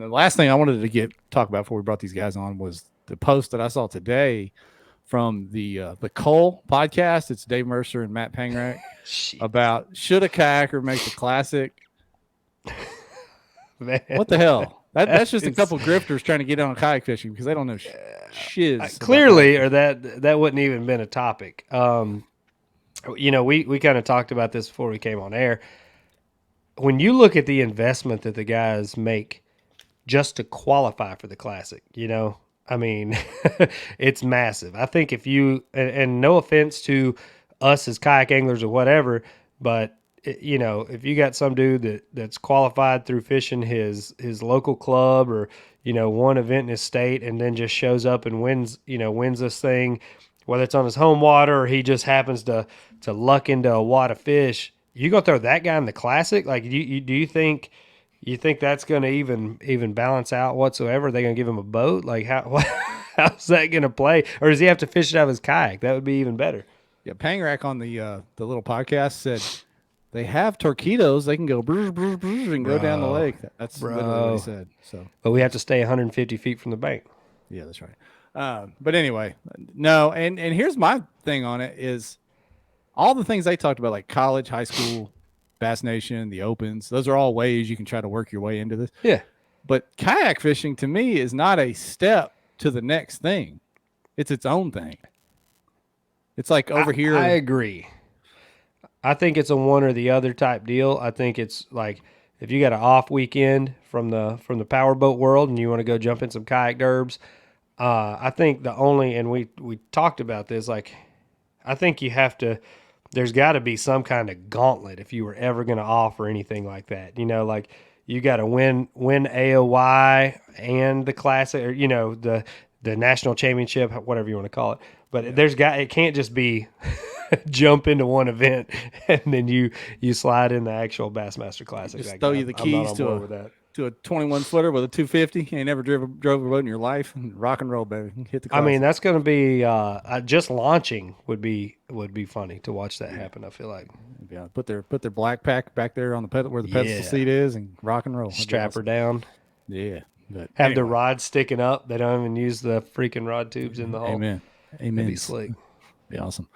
the last thing I wanted to talk about before we brought these guys on was the post that I saw today from the Cull podcast. It's Dave Mercer and Matt Pangrac about should a kayaker make the classic? Man, what the hell? That's just a couple grifters trying to get on kayak fishing because they don't know shiz. Clearly, or that wouldn't even been a topic. We kind of talked about this before we came on air. When you look at the investment that the guys make just to qualify for the classic, I mean, it's massive. I think if you, and no offense to us as kayak anglers or whatever, but if you got some dude that's qualified through fishing his local club or, one event in his state and then just shows up and wins this thing, whether it's on his home water or he just happens to luck into a wad of fish, you gonna throw that guy in the classic? Like, do you think that's going to even balance out whatsoever? Are they going to give him a boat? Like, how's that going to play? Or does he have to fish it out of his kayak? That would be even better. Yeah, Pangrac on the little podcast said they have torpedoes. They can go and go down the lake. That's literally what he said. So, but we have to stay 150 feet from the bank. Yeah, that's right. But anyway, no. And here's my thing on it is all the things they talked about, like college, high school, Bass Nation, the opens, those are all ways you can try to work your way into this. Yeah. But kayak fishing to me is not a step to the next thing. It's its own thing. It's like over here. I agree. I think it's a one or the other type deal. I think it's like if you got an off weekend from the powerboat world and you want to go jump in some kayak derbs, I think and we talked about this, like I think you have to, there's got to be some kind of gauntlet if you were ever going to offer anything like that. Like you got to win AOY and the classic, or the national championship, whatever you want to call it. But it can't just be jump into one event and then you slide in the actual Bassmaster Classic. Just throw you the keys to a 21 footer with a 250. You ain't never drove a boat in your life. Rock and roll, baby. Hit the classic. I mean, that's going to be just launching would be funny to watch that happen. I feel like. Yeah, put their black pack back there on the pedal where the pedestal seat is and rock and roll. Strap her down. Yeah. Have the rod sticking up. They don't even use the freaking rod tubes in the hull. Amen. That'd be slick. Be awesome.